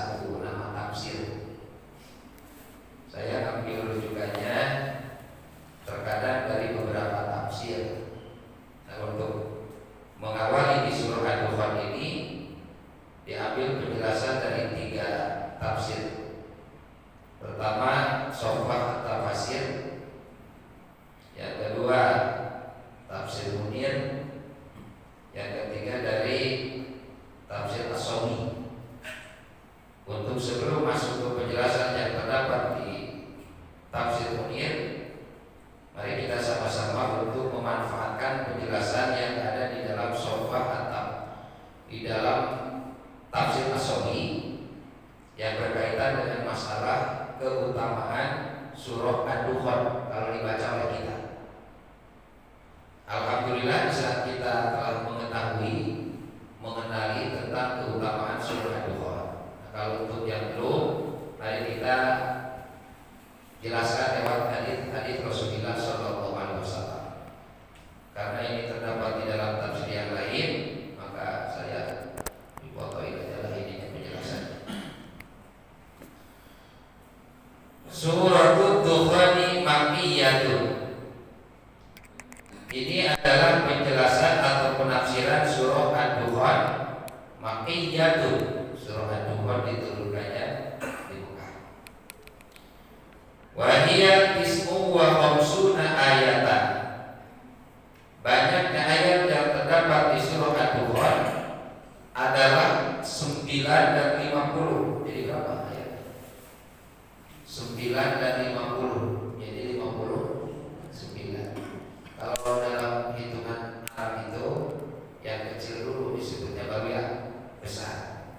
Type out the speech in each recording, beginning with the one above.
satu nama tafsir. Saya ambil rujukannya terkadang dari beberapa tafsir. Nah, untuk mengawali di surah Ad-Dukhan ini diambil penjelasan dari 3 tafsir. Pertama, Soffah Tafsir. Yang kedua, Tafsir Munir. Yang ketiga dari Tafsir As-Sawi. Untuk sebelum masuk ke penjelasan yang terdapat di Tafsir Munir, mari kita sama-sama untuk memanfaatkan penjelasan yang ada di dalam Soffah atau di dalam Tafsir As-Sawi yang berkaitan dengan masalah keutamaan surah Ad-Dukhan kalau dibaca oleh kita. Alhamdulillah di saat kita telah mengenali tentang keutamaan surah Ad-Dukhan. Nah, kalau untuk yang belum, mari kita jelaskan lewat hadis Rasulullah SAW. Karena ini terdapat di dalam tafsir yang lain, maka saya dipotong adalah ini penjelasan. Suratul Dukhani Makkiyatun. Ini adalah penjelasan atau penafsiran surah Ad-Dukhan Makkiyatun. Surah Ad-Dukhan diturunkannya di Mekah. Wa hiya tis'u wa khamsuna ayatan. Banyaknya ayat yang terdapat di surah Ad-Dukhan adalah 9 dan 50. Jadi berapa ayat? 9 dan 50. Jadi 59. Kalau dalam hitungan Arab itu yang kecil dulu disebutnya baru yang besar.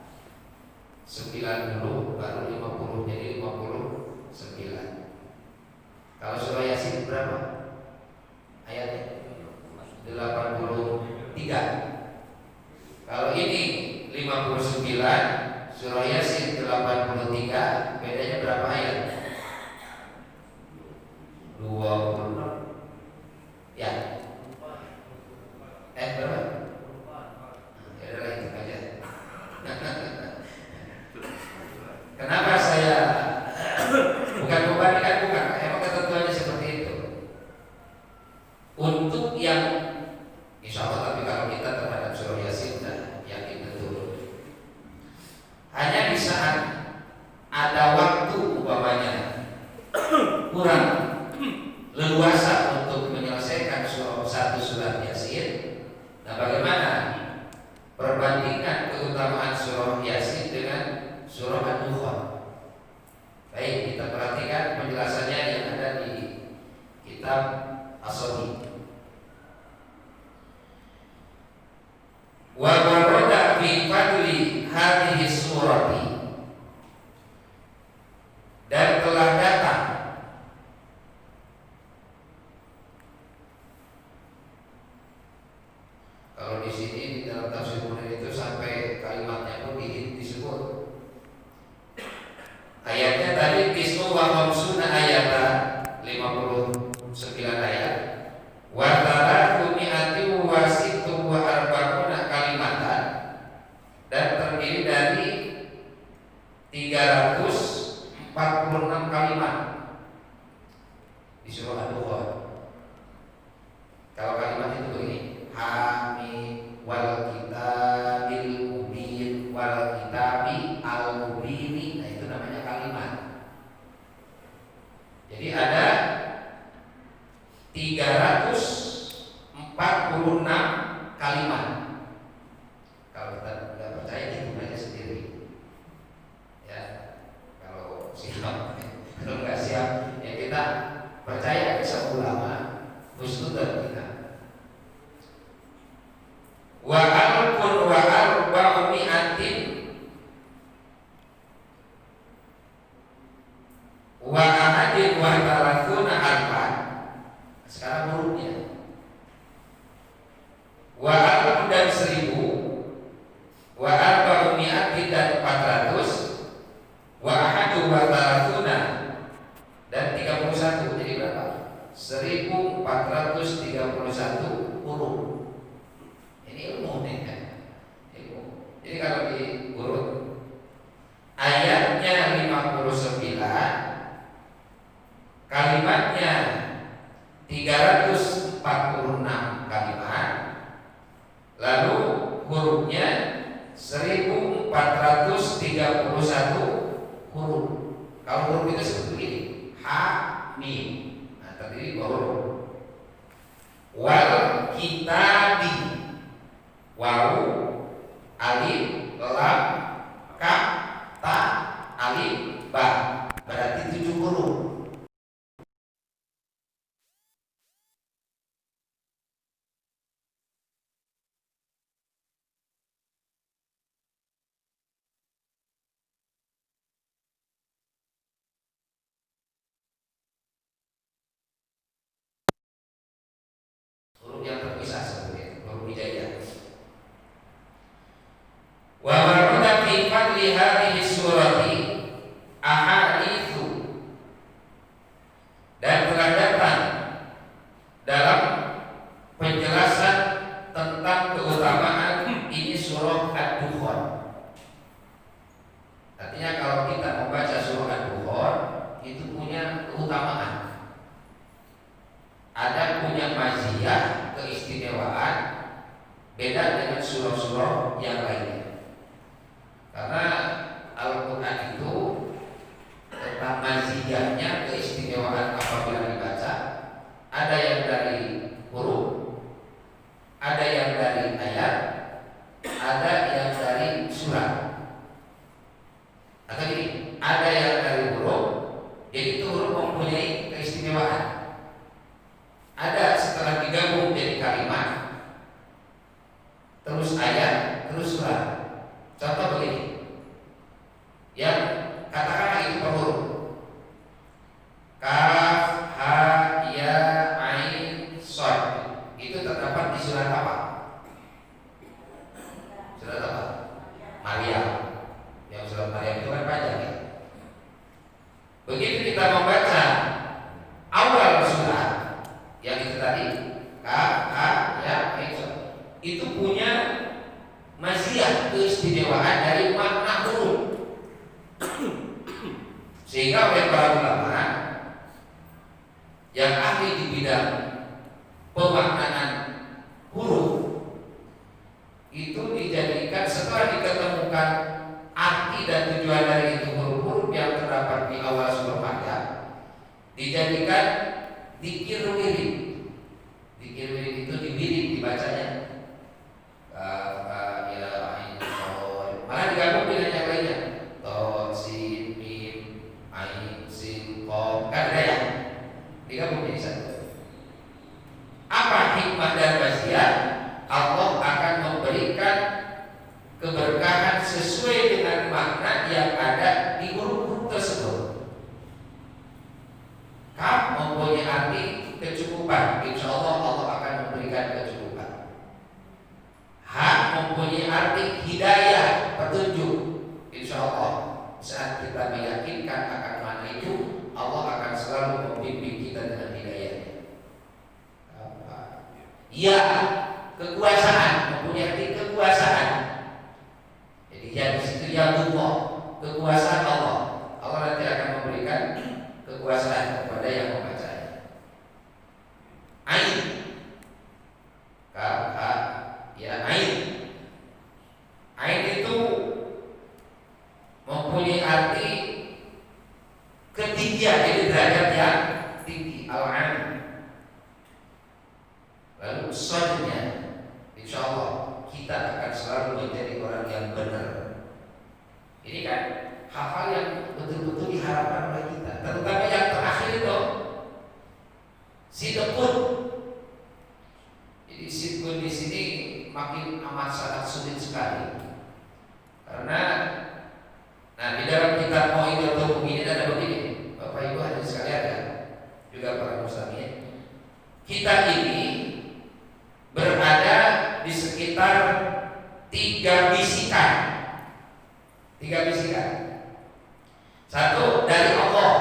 9 dulu baru 50, jadi 59. Kalau surah Yasin berapa ayatnya? 83. Kalau ini 59, surah Yasin 83, bedanya berapa ayat? 20. Ya. Berapa? Ya udah itu aja. Kenapa saya bukan membandingkan, bukan, emang ketentuannya seperti itu. Untuk yang insya Allah, tapi kalau kita terhadap surah Yasin sudah yakin betul. Hanya di saat ada waktu umpamanya kurang leluasa untuk menyelesaikan satu surat Yasin. Nah, bagaimana perbandingan keutamaan surah Yasin dengan surah Ad-Dukhan? Baik, kita perhatikan penjelasannya yang ada di kitab As-Sawi. Wa warada fi fadli hadhihi surati, dan telah datang kalau di sini di dalam tafsir Munir itu sampai kalimatnya pun disebut. Ayatnya tadi tis'u wa khamsuna ayatan, 59 ayat. Wa talatu mi'ati wa sittu wa arba'una kalimatan, dan terdiri dari 346 kalimat di surah Ad-Dukhan. Kalau kalimat itu begini: Hamim wal kitabil mubin wal kitabi al mubini. Nah, itu namanya kalimat. Jadi ada 346 kalimat. Kalau kita tidak percaya, hitung aja sendiri. Ya, kalau siap, kalau nggak siap, ya kita percaya kisah ulama, husnudon kita. Wa alfun wa arba'umi'atin wa ahadin wa thalathuna alfan. Sekarang hurufnya. Wa alfun 21 huruf. Kalau huruf itu seperti ini, ha, mim. Nah, terdiri dua huruf. Wal kitabi, waw, alif, lam, kaf, ta, alif, ba. Berarti 7 huruf. Huruf yang terpisah seperti itu, huruf hijaiyah. Wa marada fi fadli hadhihi surati ahaditsu, dan telah datang dalam penjelasan tentang keutamaan ini surah Ad-Dukhan. Artinya kalau kita membaca surah Ad-Dukhan itu punya keutamaan. Ada punya maziyah, keistimewaan, beda dengan surah-surah yang lainnya. Karena Al-Quran itu tentang maziyahnya, keistimewaan apabila dibaca, ada yang dari huruf, ada yang dari ayat, ada yang dari surat. Atau ini, ada yang dari huruf, jadi itu huruf mempunyai keistimewaan. Ada setelah digabung jadi kalimat, terus ayat, terus surat. Contoh begini, yang katakanlah itu per huruf, kaf, ha, ya, ain, shad. Itu terdapat di surat apa? Surat apa? Maryam. Yang surat Maryam itu kan panjang ya. Begitu kita membaca awal surat, yang itu tadi, kaf, ha, ya, ain, shad, itu punya maziyah, keistimewaan dari makna huruf. Sehingga oleh para ulama yang ahli di bidang pemaknaan huruf itu dijadikan, setelah diketemukan arti dan tujuan dari itu huruf-huruf yang terdapat di awal surah Maryam, dijadikan dzikir wirid. Dzikir wirid itu diwirid dibacanya. Malah digabung dengan yang lainnya, to, sin, mim, ain, sin, qaf, kan ada ya, digabung jadi satu. Apa hikmah dan maziyah? Allah akan memberikan keberkahan sesuai dengan makna yang ada di huruf-huruf tersebut. Kaf mempunyai arti kecukupan, insya Allah Allah akan memberikan kecukupan. Ha mempunyai arti hidayah, petunjuk. Insya Allah saat kita meyakinkan akan makna itu, Allah akan selalu membimbing kita dengan hidayahnya. Ya, kekuasaan, mempunyai arti kekuasaan. Jadi ya di situ ya Allah, kekuasaan Allah. Allah nanti akan memberikan kekuasaan kepada yang membacanya. Ain, kaf, ya ain. Ain itu mempunyai arti ketinggian, jadi derajat yang tinggi, al-ain. Lalu shadnya, insya Allah kita akan selalu menjadi orang yang benar. Ini kan hal-hal yang betul-betul diharapkan oleh kita, terutama yang terakhir itu sidqun. Jadi sidqun di sini makin amat sangat sulit sekali, karena di dalam kitab Mau'izatul Mu'minin ada begini, Bapak Ibu hadirin sekalian ya, juga para muslimin, kita ini berada di sekitar 3 bisikan. 3 bisikan. Satu dari Allah,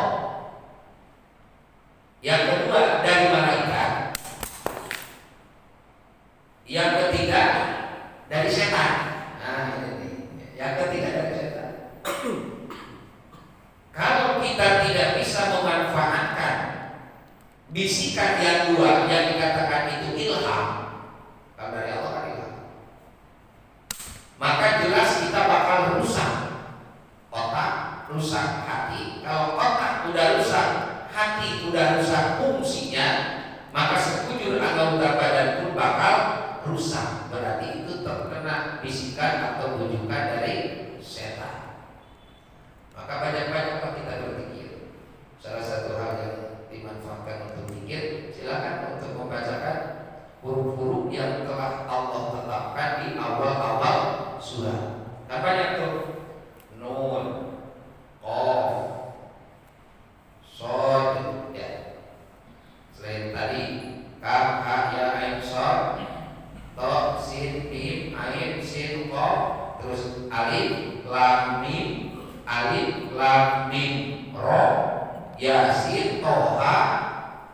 yang kedua dari malaikat, yang ketiga dari setan. Nah ini, yang ketiga dari setan. Kalau kita tidak bisa memanfaatkan bisikan yang 2 yang dikatakan itu ilham, kalau dari Allah kan ilham, maka jelas kita bakal rusak otak rusak hati. Kalau otak udah rusak, hati udah rusak fungsinya, maka sekujur anggota badan pun bakal rusak. Berarti itu terkena bisikan atau bujukan dari setan. Maka banyak-banyaklah kita berpikir. Salah satu hal yang dimanfaatkan untuk pikir, silakan untuk membacakan huruf-huruf yang telah Allah tetapkan di awal-awal surah. Apa yang itu? Nun, Qaf, Shad, ya. Selain tadi Kaf, Ha, Ya, Ain, Shad, Ta, Sin, Mim, Ain, Sin, Qaf, terus Alif, Lam, Mim, Alif, Lam, Mim, Ra, Yasin, Toha,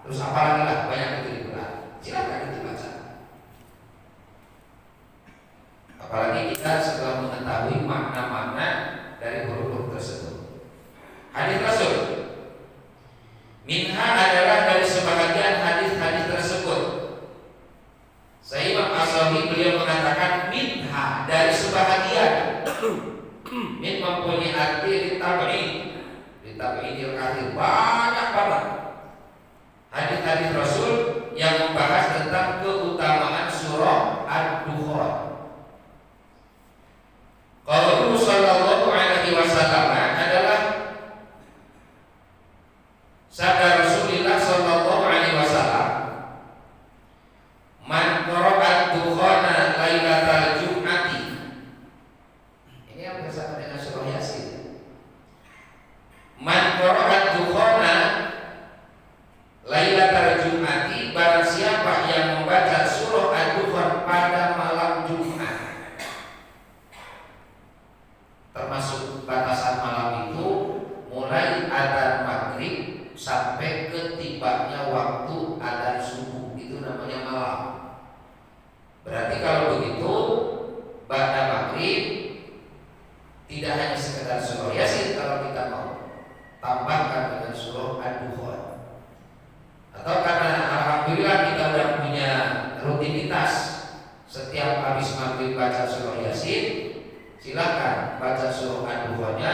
terus apa lagi lah, banyak itu di Quran. Silakan dibaca. Apalagi kita setelah mengetahui makna-makna dari huruf-huruf tersebut. Hadis Rasul minha adalah dari sebahagian hadis-hadis tersebut. Saya Imam As-Syafi'i beliau mengatakan minha dari sebahagian. Min mempunyai arti ditabi'il kathir, banyak banget hadis-hadis Rasul yang membahas tentang keutamaan surah Ad-Dukhan. Qauluhu sallallahu alaihi wasallam adalah sabda Rasulullah sallallahu alaihi wasallam, man qara'a ad-dukhana lailatal jum'ati. Ini yang bersama dengan surah Yasin. Man qara'a ad-dukhana lailatal jum'ati, barang siapa yang membaca surah Ad-Dukhan pada malam Jumat. Termasuk batasan malam itu mulai adzan maghrib sampai ketibanya waktu adzan subuh, itu namanya malam. Berarti kalau begitu ba'da maghrib tidak hanya sekedar surah Yasin, kalau kita mau tambahkan dengan surah Ad-Dukhan. Atau karena alhamdulillah kita sudah punya rutinitas setiap habis maghrib baca surah Yasin, silakan baca surah Ad-Dukhannya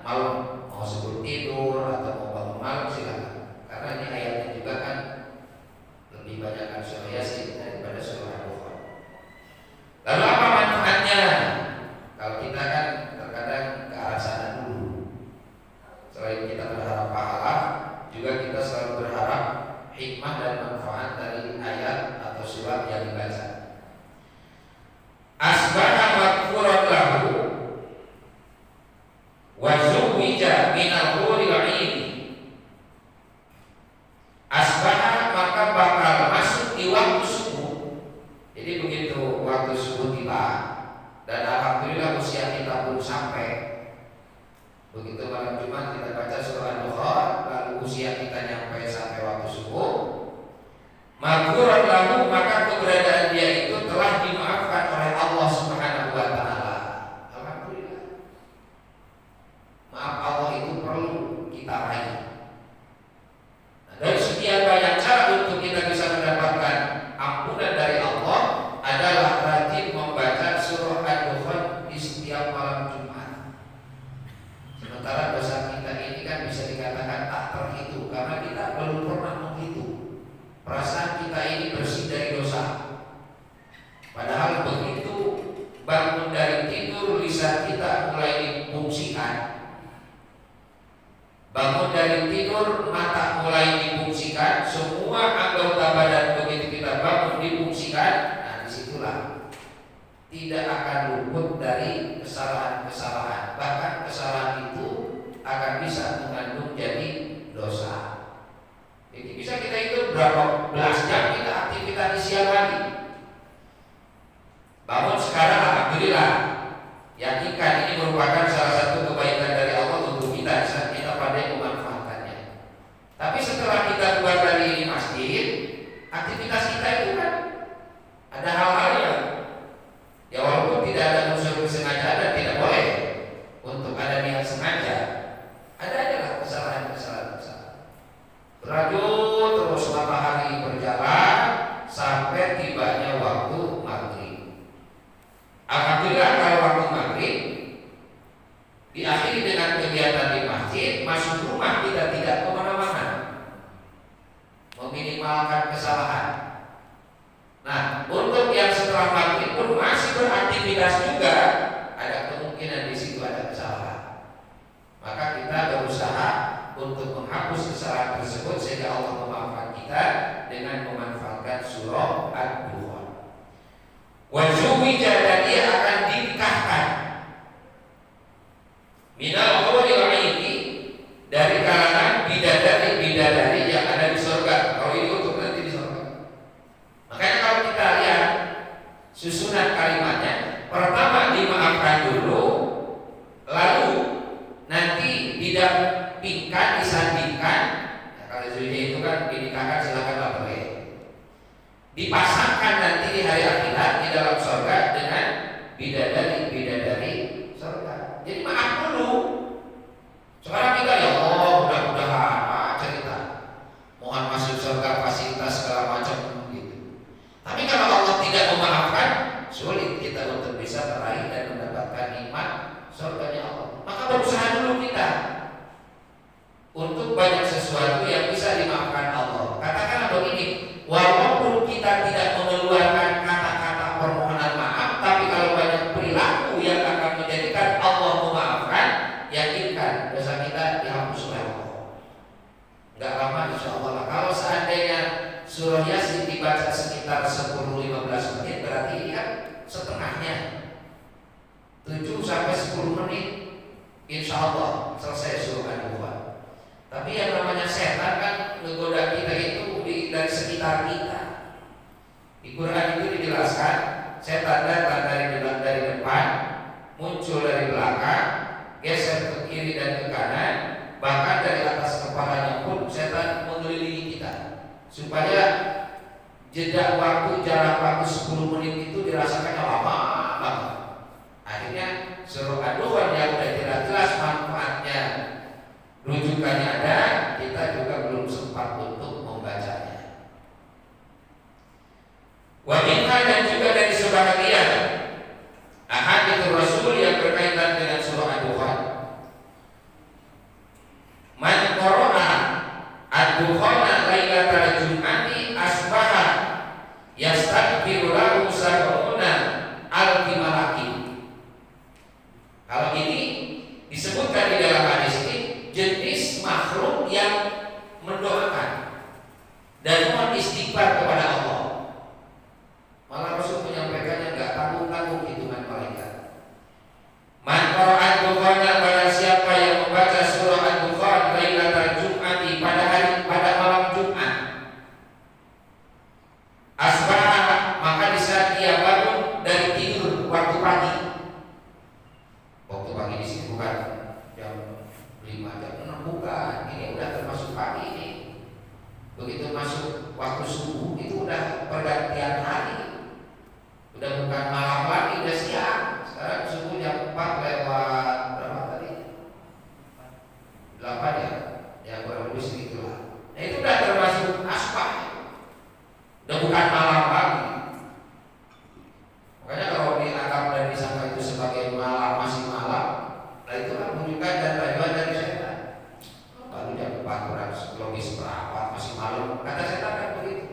malam, mau sebelum tidur atau mau bangun malam silakan. Karena ini ayatnya juga kan lebih banyak kan surah Yasin daripada surah Ad-Dukhan. Lalu apa manfaatnya? Kalau kita kan terkadang ke arah sana dulu. Selain kita berharap pahala, juga kita selalu berharap hikmah dan manfaat dari ayat atau surat yang dibaca. Asbaha maghfuran lahu wa zuwija minal huril 'ain. Asbaha maka bakal masuk di waktu subuh. Jadi begitu waktu subuh tiba dan alhamdulillah usia kita pun sampai. Begitu malam Jumat kita baca surah Ad-Dukhan, lalu usia kita nyampe sampai waktu subuh, maghfuran lahu, maka keberadaan dia itu telah dimaafkan oleh Allah Subhanahu wa taala. Alhamdulillah. Maaf Allah itu perlu kita raih. Nah, dari sekian banyak cara untuk kita bisa mendapatkan ampunan dari Allah adalah rajin membaca surah Ad-Dukhan di setiap malam Jumat. Sementara dosa kita ini kan bisa dikatakan tak terhitung karena kita belum pernah menghitung perasaan kita ini bersih dari dosa. Padahal begitu bangun dari tidur lisan kita mulai difungsikan, bangun dari tidur mata mulai difungsikan, semua anggota badan begitu kita bangun difungsikan. Nah disitulah tidak akan luput dari kesalahan-kesalahan. Bahkan kesalahan itu akan bisa mengandung jadi dosa. Jadi bisa kita hitung berapa belas jam kita aktivitas di siang hari. Bangun sekarang alhamdulillah, yakinkan ini merupakan salah satu kebaikan dari Allah untuk kita saat kita pandai memanfaatkannya. Tapi setelah kita keluar dari masjid, aktivitas kita itu kan ada hal-hal yang ya walaupun tidak ada unsur sengaja dan tidak boleh untuk ada niat sengaja, ada kegiatan di masjid, masuk rumah kita tidak kemana-mana, meminimalkan kesalahan. Nah, untuk yang setelah maghrib pun masih beraktivitas juga, ada kemungkinan di situ ada kesalahan. Maka kita berusaha untuk menghapus kesalahan tersebut sehingga Allah memaafkan kita dengan memanfaatkan surah Ad-Dukhan. Wajuwija, dan dia akan dinikahkan minal huril aini, dari kalangan bidadari yang ada di surga. Kalau ini untuk nanti di surga. Makanya kalau kita lihat susunan kalimatnya, pertama dimaafkan dulu, lalu nanti didampingkan, disandingkan. Nah, kalau zauja itu kan dinikahkan, silakan lah boleh. Dipasangkan nanti di hari akhirat di dalam surga dengan bidadari surga. Jadi maaf dulu. Sekarang kita ya Allah, mudah-mudahan cerita mohon masuk surga, fasilitas segala macam gitu. Tapi kalau Allah tidak memaafkan, sulit kita untuk bisa meraih dan mendapatkan nikmat surganya Allah. Maka berusaha dulu kita untuk banyak sesuatu yang bisa dimaafkan Allah. Katakanlah begini, walaupun kita tidak mengeluarkan kata-kata permohonan maaf, tapi kalau banyak perilaku yang akan menjadikan Allah memaafkan, yakinkan dosa kita dihapus oleh Allah. Enggak lama insya Allah. Kalau seandainya surah Yasin dibaca sekitar 10-15 menit, berarti ini kan setengahnya 7 sampai 10 menit, insya Allah selesai surah Ad-Dukhan. Tapi yang namanya setan kan menggoda kita itu dari sekitar kita. Di Quran itu dijelaskan setan datang dari depan, muncul dari belakang, geser ke kiri dan ke kanan, bahkan dari atas kepalanya pun setan mengelilingi kita, supaya jeda waktu, jarak waktu 10 menit itu dirasakannya lama banget. Akhirnya surah Ad-Dukhan yang sudah jelas manfaatnya, rujukannya ada, kita juga belum sempat untuk membacanya. Wa minha, dan juga dari sebahagian ahadits Rasul yang berkaitan dengan surah Ad-Dukhan. Man qara'a Ad-Dukhana lailatal jum'ati asbaha yastaghfiru lahu sab'una alfi malakin. Kalau ini disebutkan di dalam hadis ini, jenis makhluk yang mendoakan dan mohon istighfar kepada Allah. Malah Rasul menyampaikannya enggak tanggung-tanggung hitungan malaikat. Man qara'a Ad-Dukhana, pada siapa yang membaca surah Ad-Dukhan lailatal jum'ati, pada malam Jumat, asbah, maka di saat dia bangun dari tidur waktu pagi. Waktu pagi di sini bukan jam 5, jam 6, bukan. Ini udah termasuk pagi ini. Begitu masuk waktu subuh itu udah pergantian hari. Udah bukan malam lagi, udah siang. Sekarang subuh jam 4 lewat berapa tadi? 8 ya? Ya kurang lebih segitulah. Nah itu udah termasuk asbah. Udah bukan malam lagi. Makanya kalau dianggap dan disangka itu sebagai malam, masih malam, nah itu kan menunjukkan dan rayuan dari setan. Baru jam 4 kurang logis berapa, masih malam. Kata setan kan begitu.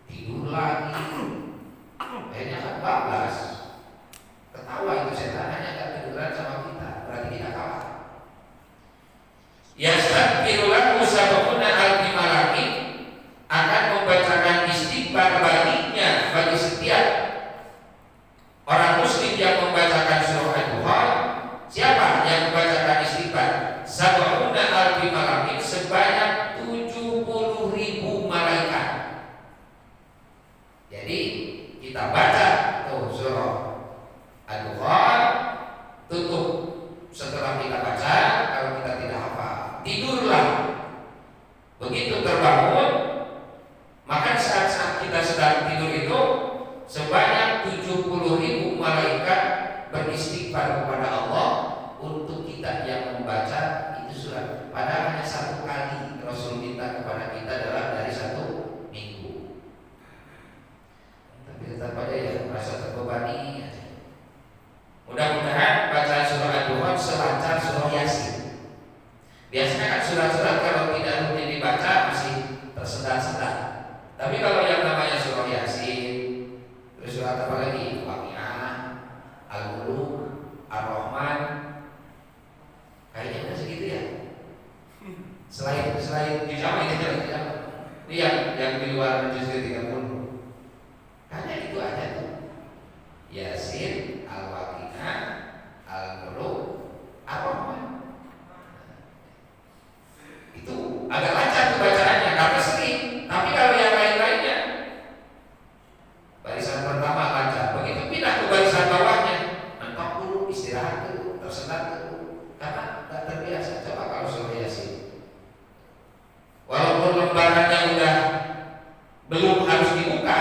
Tidur lagi. Akhirnya kan 14. Ketawa itu setan, hanya gak tiduran sama kita, berarti kita kalah. Yastaghfiru lahu sab'una alfi malakin, akan membacakan istighfar baginya, bagi setiap orang muslim yang membacakan surah Ad-Dukhan. Siapa yang membacakan istighfar? Sab'una alfi malakin, sebanyak 70.000 malaikat. Jadi kita baca tuh surah Ad-Dukhan, tutup setelah kita baca. Kalau kita tidak hafal, tidurlah. Begitu terbangun, maka saat kita sedang tidur itu sebanyak 70.000 malaikat beristighfar kepada Allah untuk kita yang membaca itu surat. Padahal hanya satu kali Rasul minta kepada kita dalam dari 1 minggu. Tapi tetap aja ya merasa terbebani. Mudah-mudahan bacaan surah Ad-Dukhan selancar surah Yasin. surat-surat kalau tidak rutin dibaca masih tersendat-sendat. Tapi kalau yang namanya surah Yasin, terus surat apa lagi? Waqiah, Al-Mulk, Ar-Rahman, kayaknya udah segitu ya. Selain dijama ini yang di luar juz 30. Hanya itu aja tuh. Yasin, Al-Waqiah, Al-Mulk, Ar-Rahman. Itu agak lancar tuh bacaannya karena sering. Tapi kalau yang lain-lainnya, barisan pertama lancar, begitu pindah ke barisan bawahnya, mentok dulu, istirahat dulu, tersendat dulu, karena nggak terbiasa. Coba kalau surah Yasin, walaupun lembarannya udah belum harus dibuka,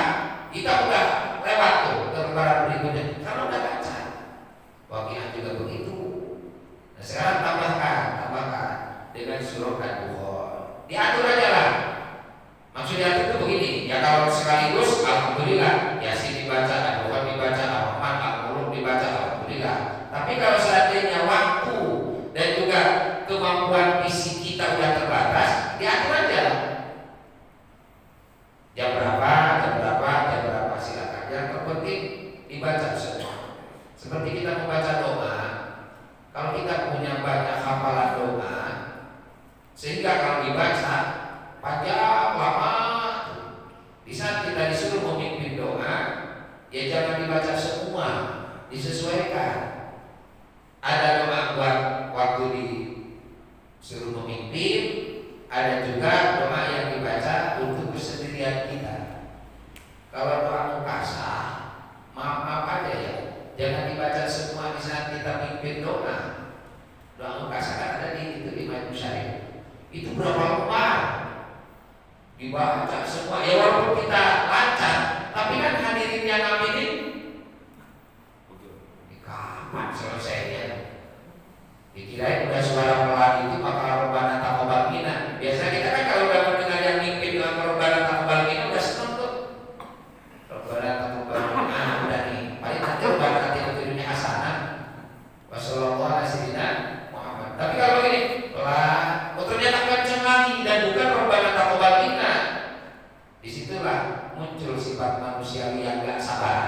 kita udah lewat tuh ke lembaran berikutnya, karena udah lancar. Waqiah juga begitu. Nah sekarang tambahkan dengan surah Ad-Dukhan. Diatur aja lah. Maksudnya itu begini, ya kalau sekaligus alhamdulillah, Yasin dibaca, Ad-Dukhan dibaca, Ar-Rahman, Al-Mulk dibaca, alhamdulillah. Tapi kalau seandainya waktu dan juga kemampuan fisik kita udah terbatas, diatur aja. Jam berapa, silakan. Yang terpenting dibaca semua. Seperti kita membaca doa, kalau kita punya banyak hafalan doa, sehingga kalau dibaca panjang lama, di saat kita disuruh memimpin doa, ya jangan dibaca semua, disesuaikan. Ada doa buat waktu disuruh memimpin, ada juga doa yang dibaca untuk kesendirian kita. Kalau doa mukasah, maaf aja ya, jangan dibaca semua di saat kita mimpin doa. Doa mukasah kan ada di Majmu Syarif. Itu berapa lembar dibaca semua, ya walaupun kita lancar, tapi kan hadirin yang ngaminin kapan selesainya? Dikirain udah suara pelan itu maka Rabbana taqabbal minna. Biasanya kita kan kalau udah mendengar yang mimpin dengan Rabbana taqabbal minna udah seneng tuh. Rabbana taqabbal minna udah nih. Paling nanti Rabbana atina fid dunya hasanah wa sallallahu alaihi wasallam Muhammad. Tapi kalau ini pelan, ternyata kenceng lagi dan bukan Rabbana taqabbal minna. Disitulah muncul sifat manusiawi yang gak sabar.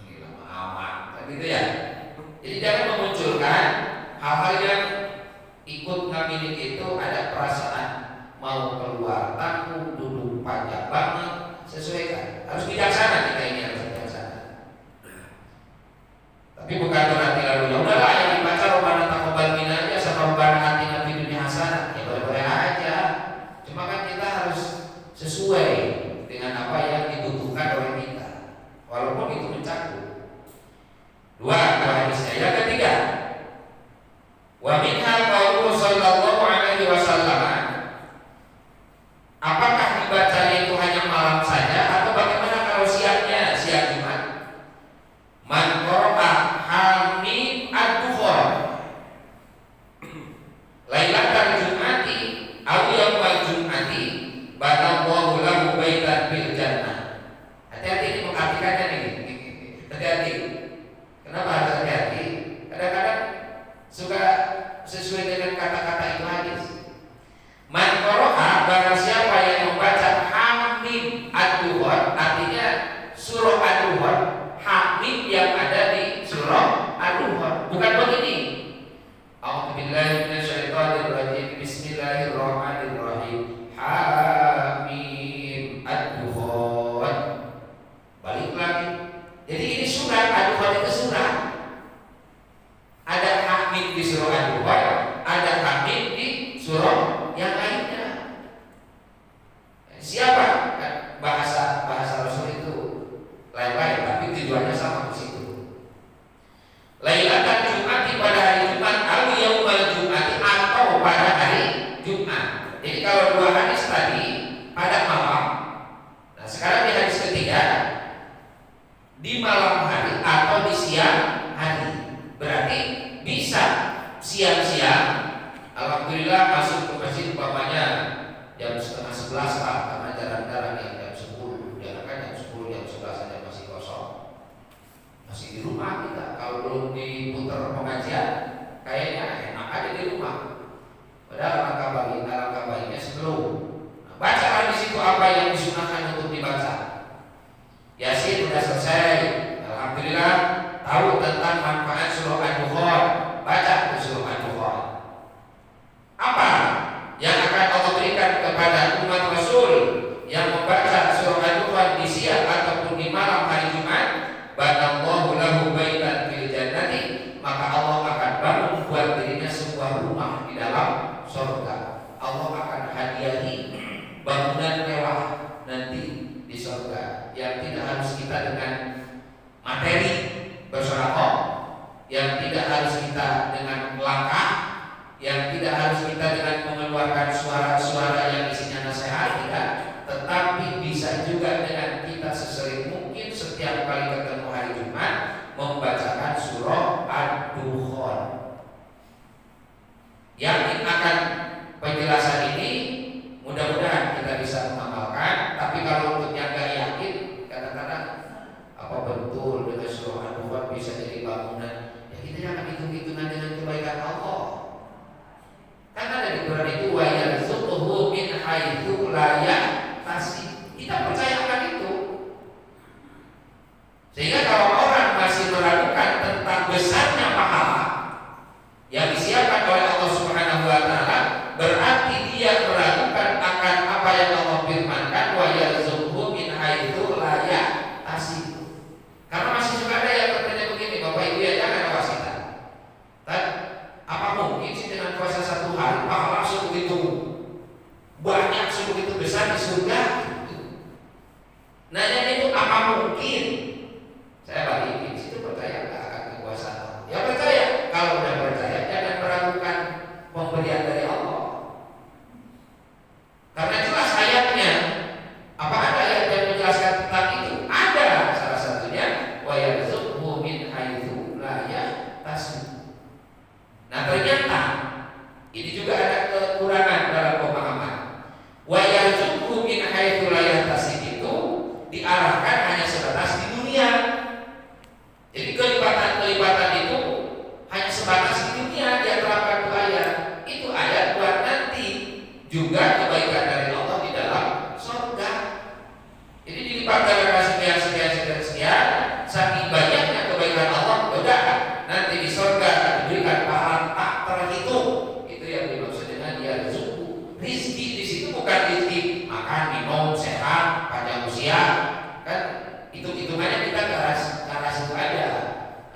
Ini lama amat, gitu ya. Jadi jangan memunculkan hal-hal yang ikut ngaminin itu ada perasaan mau keluar tanggung, duduk panjang banget, sesuaikan. Harus bijaksana kita ini, harus bijaksana. Tapi bukan berarti lalu ya udahlah yang dibaca Rabbana taqabbal minna aja sama Rabbana atina fid dunya hasanah, ya boleh-boleh aja. Cuma kan kita harus sesuai dengan apa yang dibutuhkan oleh kita, walaupun itu mencakup. Dua hadisnya. Yang ketiga, wa minha qauluhu sallallahu alaihi wasallam. Apakah dibacanya itu hanya malam saja atau bagaimana kalau siangnya, siang Jumat? Man qara'a hamim ad-dukhan lailatan jum'ati aw yawmal jum'ati banallahu lahu baitan fil jannah. Hati-hati ini mengartikannya nih. Hati-hati. Kenapa harus hati-hati? Kadang-kadang suka sesuai dengan kata-kata itu hadis. Man qara'a, barang siapa yang membaca hamim ad-dukhan, artinya surah ad-dukhan, hamim yang ada di surah ad-dukhan. Bukan begini. A'udzubillahi minasyaitonir rajim. Bismillahirrahmanirrahim. Hamim ad-dukhan. Balik lagi. Jadi ini surat ad-dukhan itu surat. Ada hamim di surah ad-dukhan, ada hamim di surah yang lainnya. Siapa? Bahasa Rasul itu lain-lain, tapi tujuannya sama di situ. Lailatan Jum'ati, pada hari Jumat, al yaumal Jum'ati, atau pada hari Jumat. Jadi kalau dua hadis tadi pada malam. Nah sekarang di hadis ketiga di malam hari atau di siang hari. Berarti bisa siang-siang. Alhamdulillah masuk ke masjid umpamanya jam 10:30 lah, karena jarang-jarang yang jam 10. Jarang kan jam 10, jam 11 saja masih kosong. Masih di rumah kita. Kalau belum diputar pengajian, kayaknya enak aja di rumah. Padahal dalam surga. Allah akan hadiahi bangunan mewah nanti di surga yang tidak harus kita dengan materi bersedekah, yang tidak harus kita dengan langkah, yang tidak harus kita dengan mengeluarkan suara-suara yang isinya nasihat, tidak, tetapi bisa juga dengan kita sesering mungkin setiap kali ketemu hari Jumat membacakan surah Ad-Dukhan. Yakin akan penjelasan ini, mudah-mudahan kita bisa mengamalkan. Tapi kalau untuk yang gak yakin, kadang-kadang apa betul dengan surah Ad-Dukhan bisa jadi bangunan, ya kita jangan hitung-hitungan dengan kebaikan Allah. Kan ada di Quran itu wa yarzuquhu min haitsu la yahtasib. Kita percayakan itu. Sehingga kalau orang masih meragukan tentang besarnya pahala yang disiapkan oleh Allah Subhanahu wa taala, berarti dia meragukan akan apa yang Allah firmankan wa yarzuquhu min haitsu la yahtasib. Karena masih suka ada yang bertanya begini, Bapak Ibu ya, jangan ada wasitan. Apa mungkin sih dengan puasa satu hari pahala sebegitu banyak, sebegitu besar di surga? Nanya itu apa mungkin? Saya balikin, situ percaya nggak akan kekuasaan Allah? Ya percaya. Kalau udah percaya, jangan meragukan pemberian dari Allah. Karena jelas ayatnya. Apa ada ayat yang menjelaskan tentang itu? Ada, salah satunya wa yarzuqhu min haitsu la yahtasib. Nah ternyata ini juga ada kekurangan dalam pemahaman. Wa yarzuqhu min haitsu la yahtasib itu diarahkan hanya sebatas di dunia. Jadi kelipatan-kelipatan itu hanya sebatas di dunia dia terapkan ke ayat. Itu ayat buat nanti juga kebaikan dari Allah di dalam surga. Jadi dilipat gandakan sekian, saking banyaknya kebaikan Allah, udah nanti di surga diberikan pahala tak terhitung. Itu yang dimaksud dengan yarzuqhu. Rizki di situ bukan rizki makan, minum, sehat, panjang usia, kan hitung-hitungannya kita ke arah situ aja.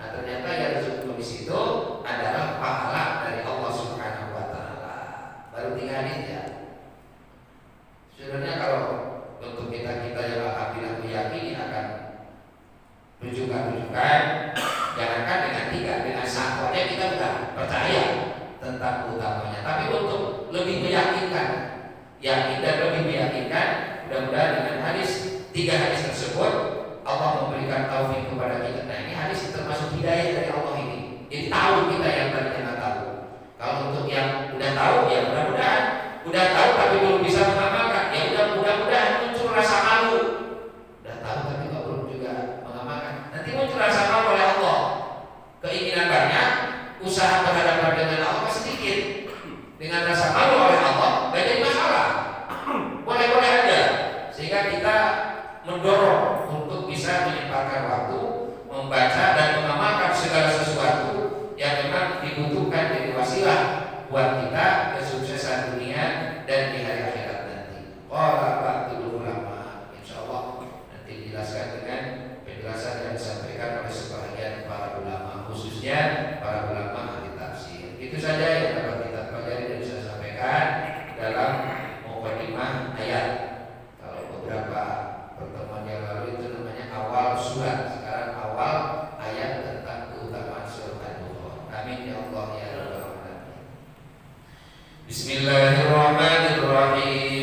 Nah ternyata yarzuqhu di situ adalah pahala dari Allah Subhanahu wa taala. Baru 3 hadis ya. Sebenarnya kalau untuk kita yang alhamdulillah meyakini akan rujukan, jangankan dengan 3, dengan 1 aja kita sudah percaya tentang utamanya. Tapi untuk lebih meyakinkan, yakin dan lebih meyakinkan, mudah-mudahan dengan 3 hadis tersebut Allah memberikan taufik kepada kita. Nah ini hadis termasuk hidayah dari Allah ini. Jadi tahu kita yang tadinya nggak tahu. Kalau untuk yang udah tahu ya mudah-mudahan udah tahu tapi belum bisa mengamalkan, ya udah mudah-mudahan muncul rasa malu. Udah tahu tapi nggak belum juga mengamalkan. Nanti muncul rasa malu oleh Allah. Keinginan banyak, usaha berhadapan dengan Allah sedikit. Dengan rasa malu oleh Allah nggak jadi masalah. Boleh-boleh aja. Sehingga kita mendorong untuk bisa menyempatkan waktu membaca dan mengamalkan segala sesuatu yang memang dibutuhkan jadi wasilah buat kita kesuksesan dunia dan di hari akhirat nanti. Qala ba'dul ulama, insyaallah nanti dijelaskan dengan penjelasan yang disampaikan oleh sebagian para ulama, khususnya para ulama ahli tafsir. Itu saja yang dapat kita pelajari dan bisa sampaikan dalam mukadimah ayat. Kalau beberapa pertemuan yang lalu itu namanya awal surat, sekarang awal ayat tentang keutamaan surat Ad-Dukhan. Amin ya Allah ya Rabbal alamin. Bismillahirrahmanirrahim.